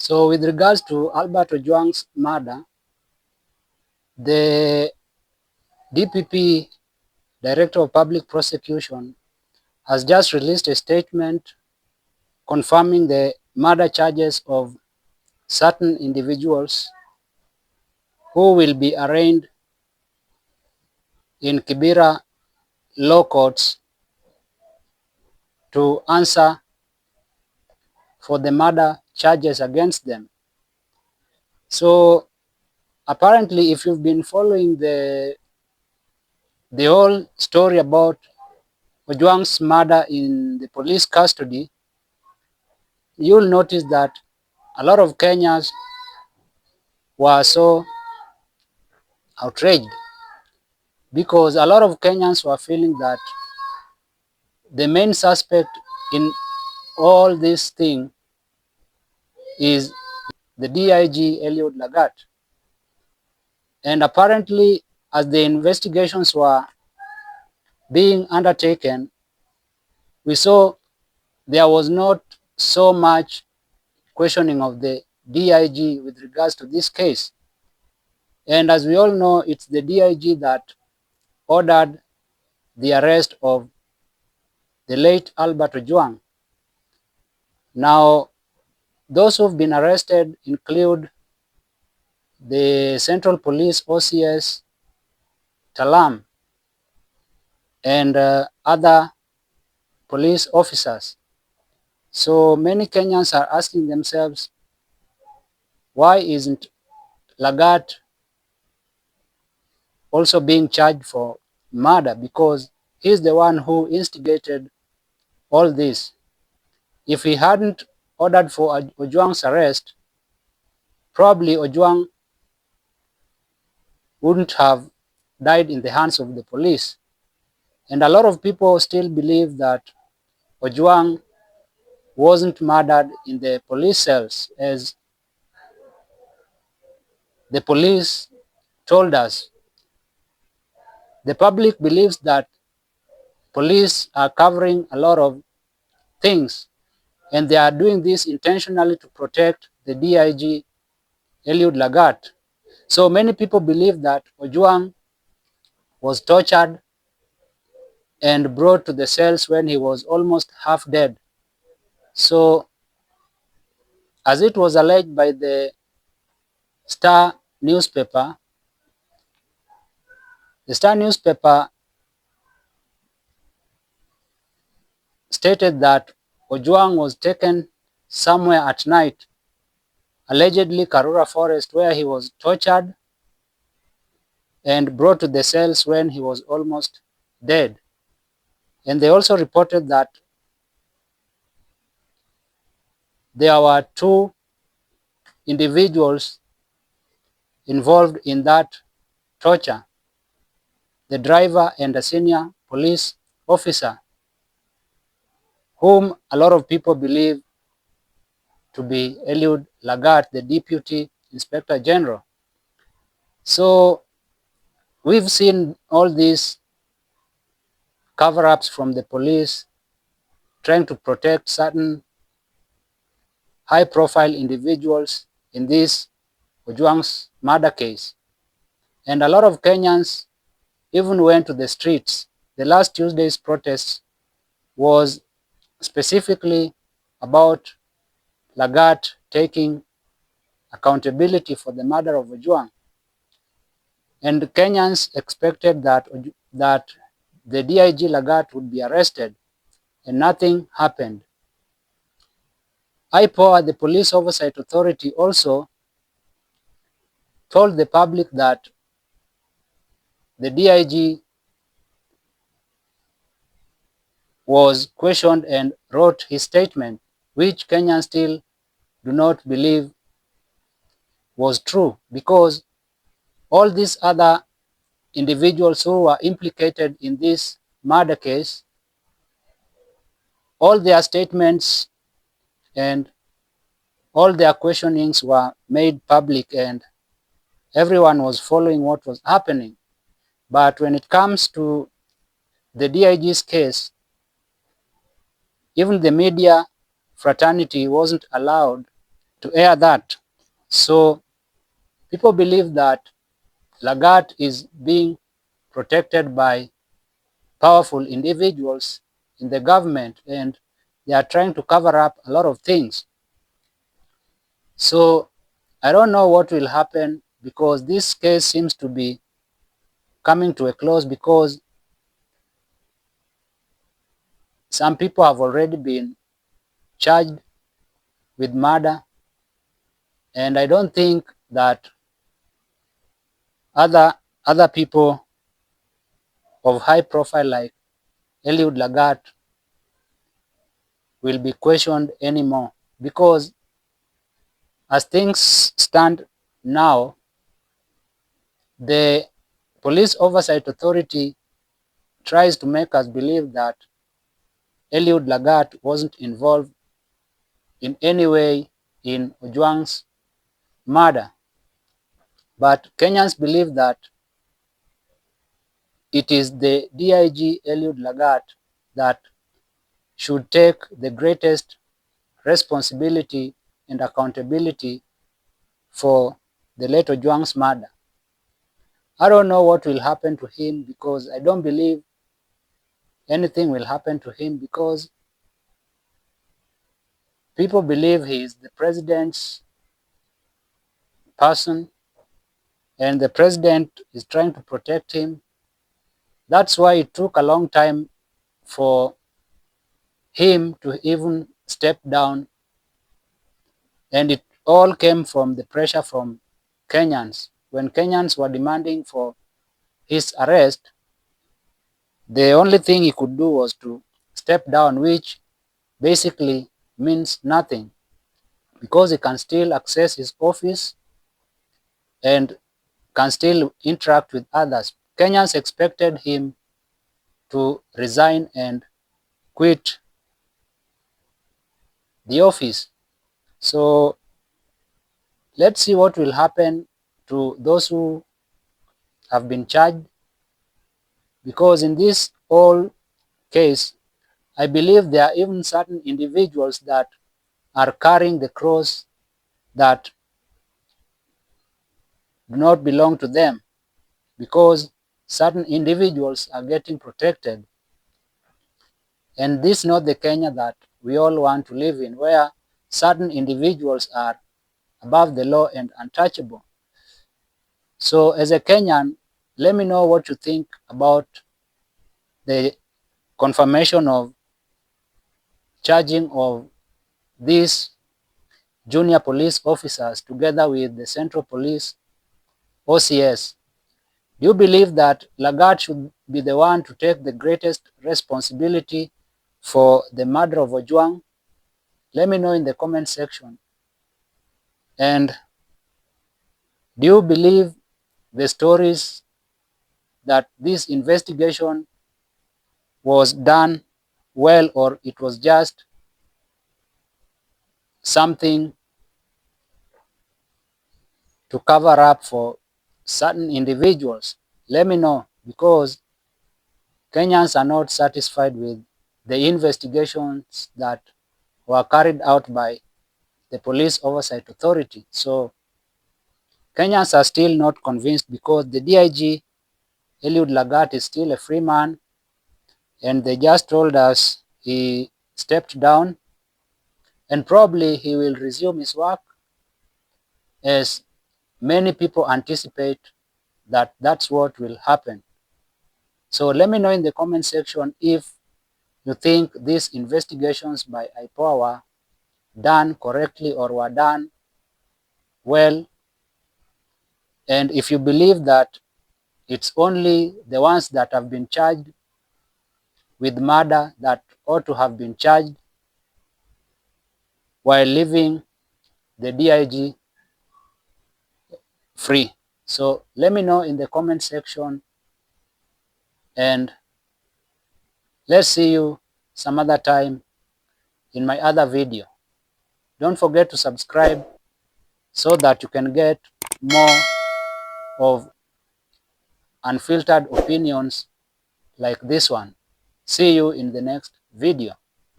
So with regards to Albert Ojwang's murder, the DPP, Director of Public Prosecution, has just released a statement confirming the murder charges of certain individuals who will be arraigned in Kibera law courts to answer for the murder charges against them. So apparently, if you've been following the whole story about Ojwang's murder in the police custody, you'll notice that a lot of Kenyans were so outraged because a lot of Kenyans were feeling that the main suspect in all this thing is the DIG Eliud Lagat. And apparently, as the investigations were being undertaken, we saw there was not so much questioning of the DIG with regards to this case. And as we all know, it's the DIG that ordered the arrest of the late Albert Ojwang. Now, those who've been arrested include the Central Police OCS Talam and other police officers. So many Kenyans are asking themselves, why isn't Lagat also being charged for murder? Because he's the one who instigated all this. If he hadn't ordered for Ojwang's arrest, probably Ojwang wouldn't have died in the hands of the police. And a lot of people still believe that Ojwang wasn't murdered in the police cells, as the police told us. The public believes that police are covering a lot of things, and they are doing this intentionally to protect the DIG Eliud Lagat. So many people believe that Ojwang was tortured and brought to the cells when he was almost half dead. So, as it was alleged by the Star newspaper, the Star newspaper stated that Ojwang was taken somewhere at night, allegedly Karura Forest, where he was tortured and brought to the cells when he was almost dead. And they also reported that there were two individuals involved in that torture, the driver and a senior police officer, whom a lot of people believe to be Eliud Lagat, the Deputy Inspector General. So we've seen all these cover-ups from the police trying to protect certain high-profile individuals in this Ojwang's murder case. And a lot of Kenyans even went to the streets. The last Tuesday's protest was specifically about Lagat taking accountability for the murder of Ojwang. And Kenyans expected that the DIG Lagat would be arrested, and nothing happened. IPOA, the Police Oversight Authority, also told the public that the DIG was questioned and wrote his statement, which Kenyans still do not believe was true, because all these other individuals who were implicated in this murder case, all their statements and all their questionings were made public, and everyone was following what was happening. But when it comes to the DIG's case, even the media fraternity wasn't allowed to air that. So people believe that Lagat is being protected by powerful individuals in the government, and they are trying to cover up a lot of things. So I don't know what will happen, because this case seems to be coming to a close, because some people have already been charged with murder, and I don't think that other people of high profile like Eliud Lagat will be questioned anymore, because as things stand now, the Police Oversight Authority tries to make us believe that Eliud Lagat wasn't involved in any way in Ojwang's murder. But Kenyans believe that it is the DIG Eliud Lagat that should take the greatest responsibility and accountability for the late Ojwang's murder. I don't know what will happen to him, because I don't believe anything will happen to him, because people believe he is the president's person and the president is trying to protect him. That's why it took a long time for him to even step down, and it all came from the pressure from Kenyans. When Kenyans were demanding for his arrest, the only thing he could do was to step down, which basically means nothing, because he can still access his office and can still interact with others. Kenyans expected him to resign and quit the office. So let's see what will happen to those who have been charged, because in this whole case, I believe there are even certain individuals that are carrying the cross that do not belong to them, because certain individuals are getting protected. And this is not the Kenya that we all want to live in, where certain individuals are above the law and untouchable. So as a Kenyan, let me know what you think about the confirmation of charging of these junior police officers together with the Central Police OCS. Do you believe that Lagat should be the one to take the greatest responsibility for the murder of Ojwang? Let me know in the comment section. And do you believe the stories that this investigation was done well, or it was just something to cover up for certain individuals? Let me know, because Kenyans are not satisfied with the investigations that were carried out by the Police Oversight Authority. So Kenyans are still not convinced, because the DIG Eliud Lagat is still a free man, and they just told us he stepped down, and probably he will resume his work, as many people anticipate that that's what will happen. So let me know in the comment section if you think these investigations by IPOA were done correctly or were done well, and if you believe that it's only the ones that have been charged with murder that ought to have been charged, while leaving the DIG free. So let me know in the comment section, and let's see you some other time in my other video. Don't forget to subscribe so that you can get more of unfiltered opinions like this one. See you in the next video.